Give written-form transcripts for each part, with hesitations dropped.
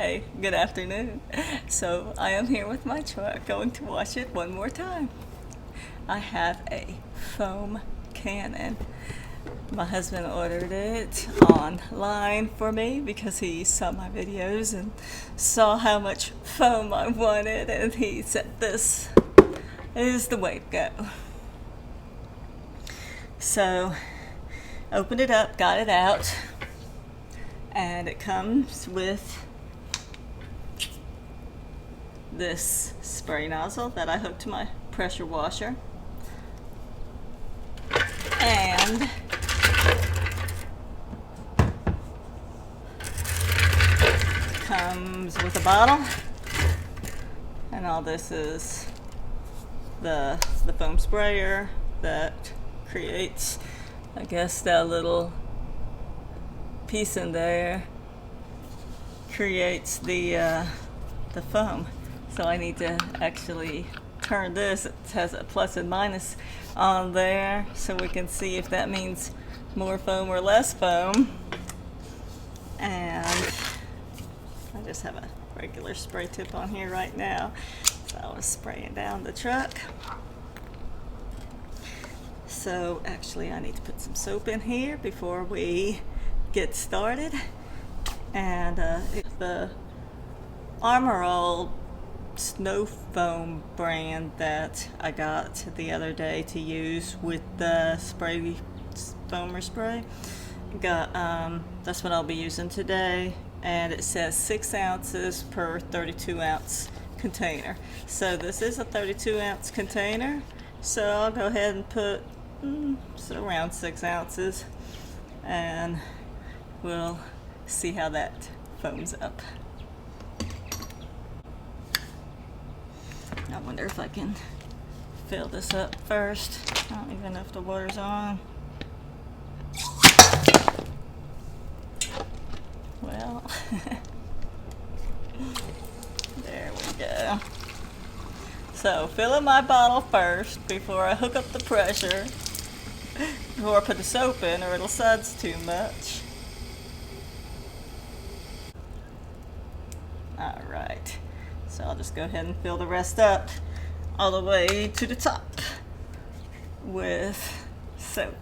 Hey, good afternoon. So I am here with my truck, going to wash it one more time. I have a foam cannon. My husband ordered it online for me because he saw my videos and saw how much foam I wanted, and he said this is the way to go. So opened it up, got it out, and it comes with this spray nozzle that I hook to my pressure washer, and comes with a bottle, and all this is the foam sprayer that creates, I guess, that little piece in there creates the foam. So I need to actually turn this. It has a plus and minus on there so we can see if that means more foam or less foam. And I just have a regular spray tip on here right now, so I was spraying down the truck. So actually I need to put some soap in here before we get started. And it's the Armor All snow foam brand that I got the other day to use with the spray foamer spray. That's what I'll be using today, and it says 6 ounces per 32 ounce container. So this is a 32 ounce container, so I'll go ahead and put around 6 ounces, and we'll see how that foams up. I wonder if I can fill this up first. I don't even know if the water's on. Well, there we go. So filling my bottle first before I hook up the pressure, before I put the soap in or it'll suds too much. Alright, so I'll just go ahead and fill the rest up all the way to the top with soap.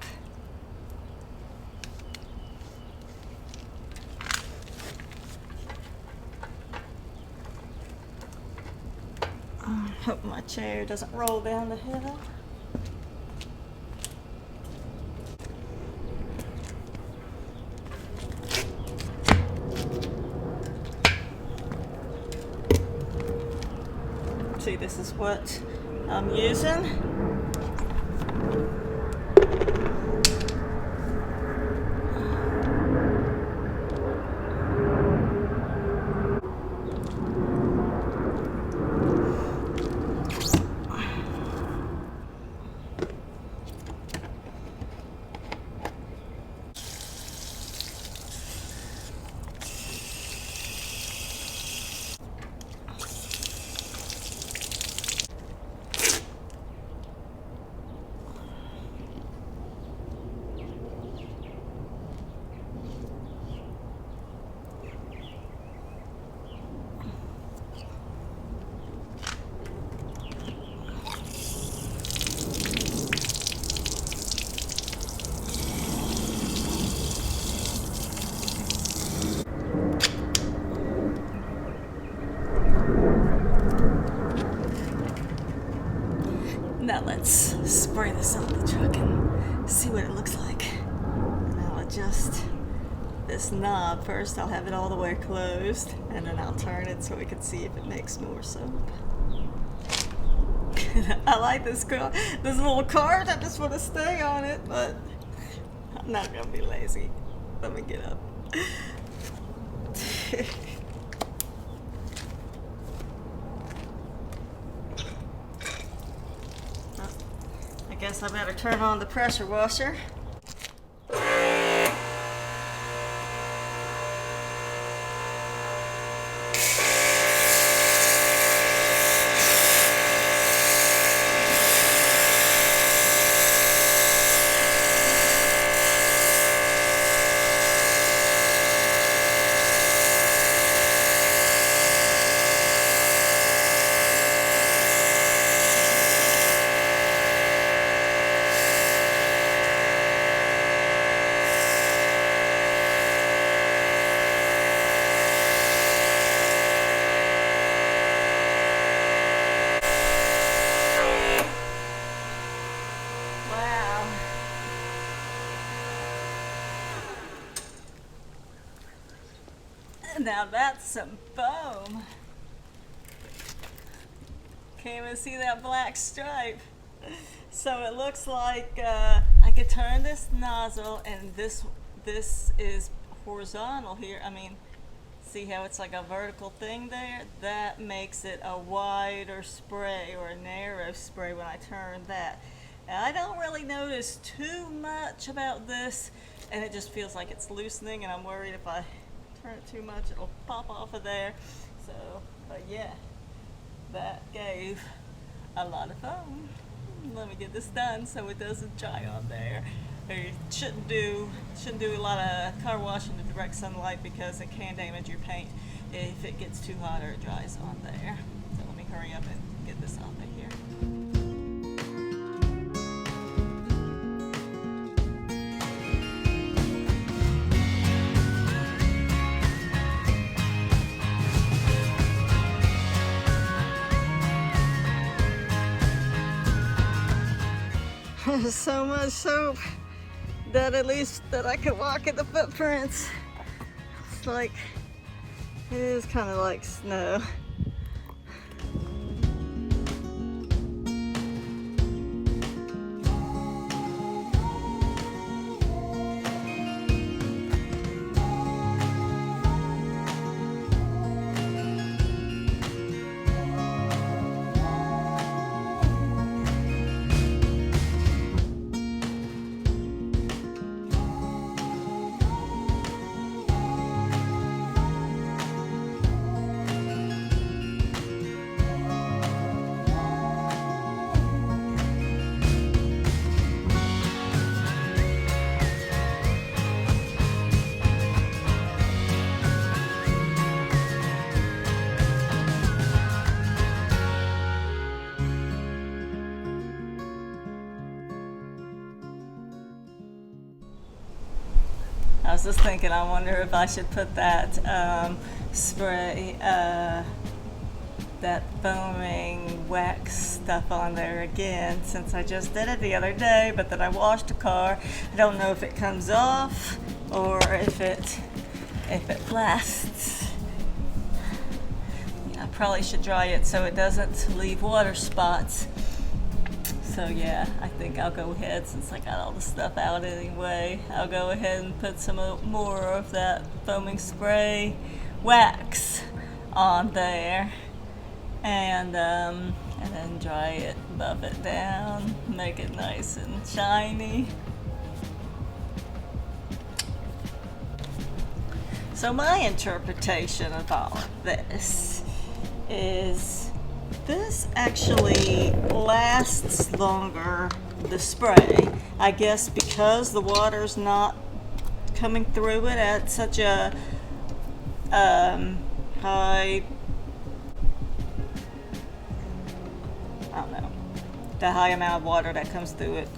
I hope my chair doesn't roll down the hill. See, this is what I'm using. Now let's spray this on the truck and see what it looks like. And I'll adjust this knob first. I'll have it all the way closed, and then I'll turn it so we can see if it makes more soap. I like this little cart. I just want to stay on it, but I'm not gonna be lazy. Let me get up. I guess I better turn on the pressure washer. Now that's some foam. Can't even see that black stripe. So it looks like I could turn this nozzle, and this is horizontal here. I mean, see how it's like a vertical thing there? That makes it a wider spray or a narrow spray when I turn that. And I don't really notice too much about this, and it just feels like it's loosening, and I'm worried if I turn it too much it'll pop off of there. So, but yeah, that gave a lot of foam. Let me get this done so it doesn't dry on there. You shouldn't do a lot of car wash in the direct sunlight because it can damage your paint if it gets too hot or it dries on there. So let me hurry up and get this off of here. So much soap that at least that I could walk in the footprints. It's like, it is kind of like snow. I was just thinking, I wonder if I should put that spray, that foaming wax stuff on there again, since I just did it the other day, but then I washed the car. I don't know if it comes off or if it lasts. I probably should dry it so it doesn't leave water spots. So yeah, I think I'll go ahead, since I got all the stuff out anyway, I'll go ahead and put some more of that foaming spray wax on there, and then dry it, buff it down, make it nice and shiny. So my interpretation of all of this is, this actually lasts longer, the spray, I guess, because the water's not coming through it at such a high, I don't know, the high amount of water that comes through it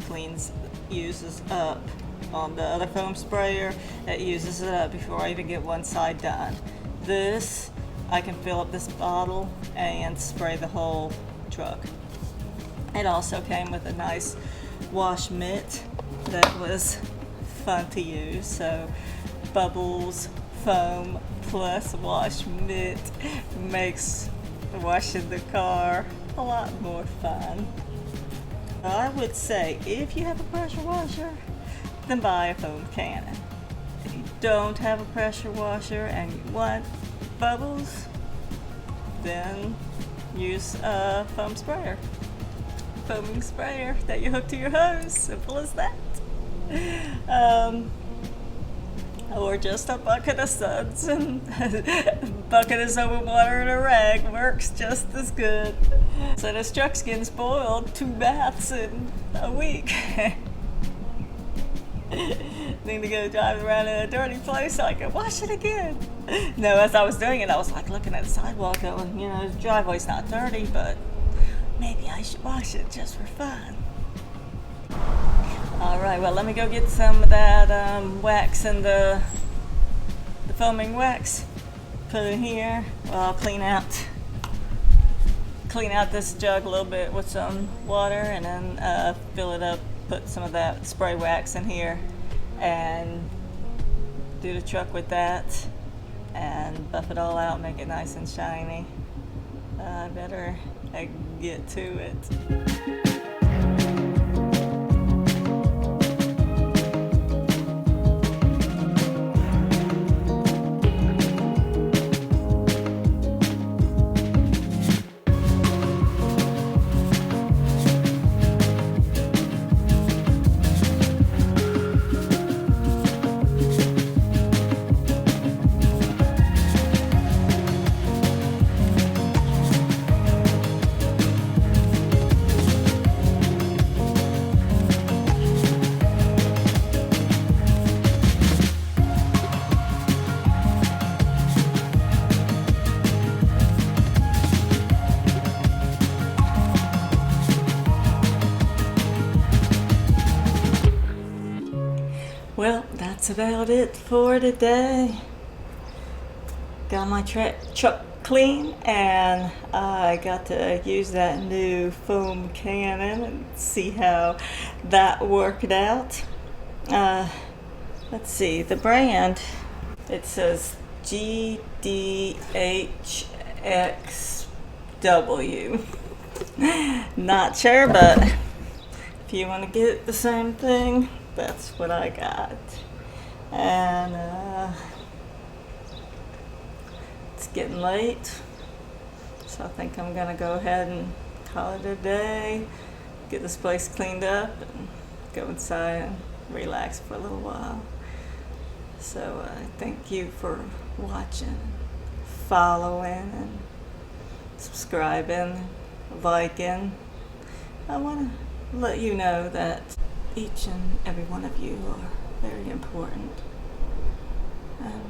uses up. On the other foam sprayer, it uses it up before I even get one side done. This, I can fill up this bottle and spray the whole truck. It also came with a nice wash mitt that was fun to use. So bubbles, foam, plus wash mitt makes washing the car a lot more fun. I would say, if you have a pressure washer, then buy a foam cannon. If you don't have a pressure washer and you want bubbles, then use a foam sprayer. Foaming sprayer that you hook to your hose. Simple as that. Or just a bucket of suds and a bucket of soap and water and a rag works just as good. So this truck's getting spoiled, 2 baths in a week. Need to go drive around in a dirty place so I can wash it again. No, as I was doing it, I was like looking at the sidewalk going, you know, the driveway's not dirty, but maybe I should wash it just for fun. Alright, well, let me go get some of that wax and the foaming wax. Put it in here. Well, I'll clean out this jug a little bit with some water, and then fill it up, put some of that spray wax in here, and do the truck with that. and buff it all out, make it nice and shiny. I better get to it. Well, that's about it for today. Got my truck clean, and I got to use that new foam cannon and see how that worked out. Let's see, the brand, it says GDHXW. Not sure, but if you want to get the same thing, that's what I got. And it's getting late, so I think I'm gonna go ahead and call it a day, get this place cleaned up, and go inside and relax for a little while. So thank you for watching, following, and subscribing, liking. I want to let you know that each and every one of you are very important. And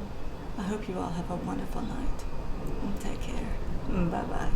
I hope you all have a wonderful night. And take care. Bye-bye.